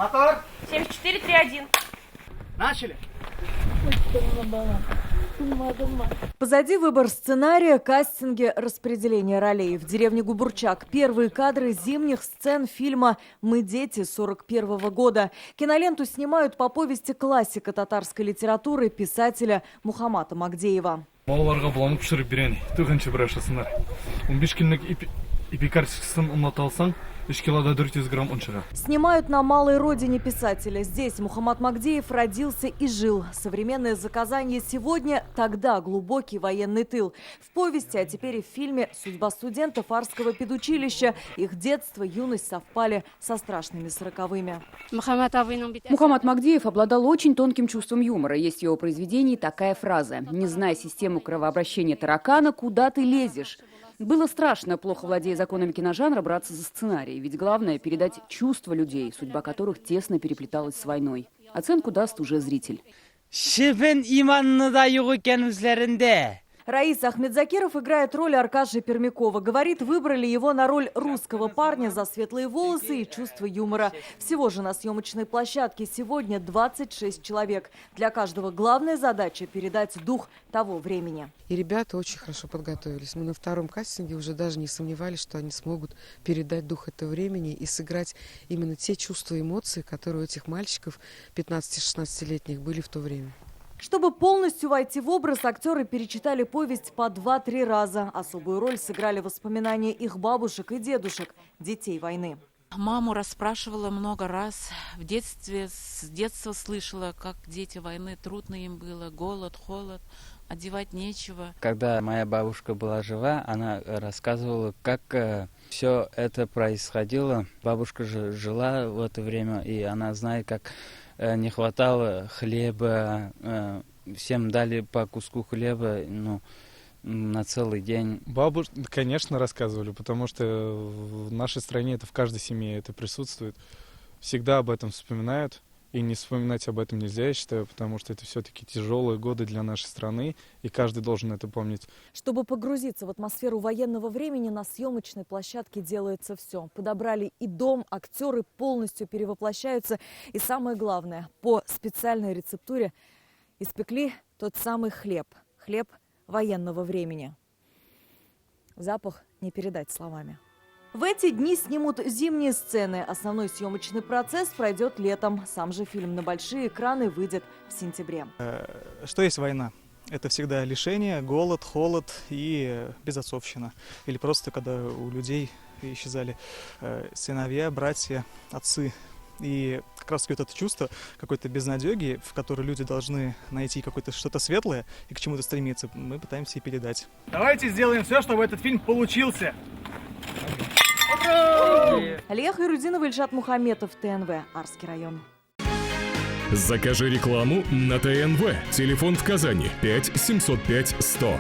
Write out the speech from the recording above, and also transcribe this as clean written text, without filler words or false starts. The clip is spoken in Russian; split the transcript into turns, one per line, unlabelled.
Мотор.
7431.
Начали.
Позади выбор сценария, кастинги, распределение ролей. В деревне Губурчак первые кадры зимних сцен фильма «Мы дети» 41-го года. Киноленту снимают по повести классика татарской литературы писателя Мухамата Магдеева.
Балаларға бұланып пішіріп берені, түгінші бір ашасындар. 15 күнлік ипекаршысын ұнаталсаң, 3 килода 400 грамм он шыға.
Снимают на малой родине писателя. Здесь Мухамат Магдеев родился и жил. Современное заказание сегодня, тогда глубокий военный тыл. В повести, а теперь и в фильме «Судьба студентов Арского педучилища». Их детство, юность совпали со страшными 40-ми.
Мухамат Магдеев обладал очень тонким чувством юмора. Есть в его произведении такая фраза: «Не зная систему кровообращения таракана, куда ты лезешь?» Было страшно, плохо владея законами киножанра, браться за сценарий. Ведь главное – передать чувства людей, судьба которых тесно переплеталась с войной. Оценку даст уже зритель.
Раис Ахмедзакиров играет роль Аркаши Пермякова. Говорит, выбрали его на роль русского парня за светлые волосы и чувство юмора. Всего же на съемочной площадке сегодня 26 человек. Для каждого главная задача – передать дух того времени.
И ребята очень хорошо подготовились. Мы на втором кастинге уже даже не сомневались, что они смогут передать дух этого времени и сыграть именно те чувства и эмоции, которые у этих мальчиков 15-16-летних были в то время.
Чтобы полностью войти в образ, актеры перечитали повесть по 2-3 раза. Особую роль сыграли воспоминания их бабушек и дедушек, детей войны.
Маму расспрашивала много раз. В детстве, с детства слышала, как дети войны, трудно им было, голод, холод, одевать нечего.
Когда моя бабушка была жива, она рассказывала, как все это происходило. Бабушка же жила в это время, и она знает, как не хватало хлеба, всем дали по куску хлеба, на целый день.
Бабушки, конечно, рассказывали, потому что в нашей стране это в каждой семье это присутствует. Всегда об этом вспоминают, и не вспоминать об этом нельзя, я считаю, потому что это все-таки тяжелые годы для нашей страны, и каждый должен это помнить.
Чтобы погрузиться в атмосферу военного времени, на съемочной площадке делается все. Подобрали и дом, актеры полностью перевоплощаются. И самое главное, по специальной рецептуре испекли тот самый хлеб. Хлеб военного времени. Запах не передать словами. В эти дни снимут зимние сцены. Основной съемочный процесс пройдет летом. Сам же фильм на большие экраны выйдет в сентябре.
Что есть война? Это всегда лишение, голод, холод и безотцовщина. Или просто когда у людей исчезали сыновья, братья, отцы. И как раз это чувство какой-то безнадеги, в которой люди должны найти какое-то что-то светлое и к чему-то стремиться, мы пытаемся и передать.
Давайте сделаем все, чтобы этот фильм получился.
Алия Хайрудинова, Ильшат Мухаметов, ТНВ, Арский район.
Закажи рекламу на ТНВ. Телефон в Казани 5 705 100.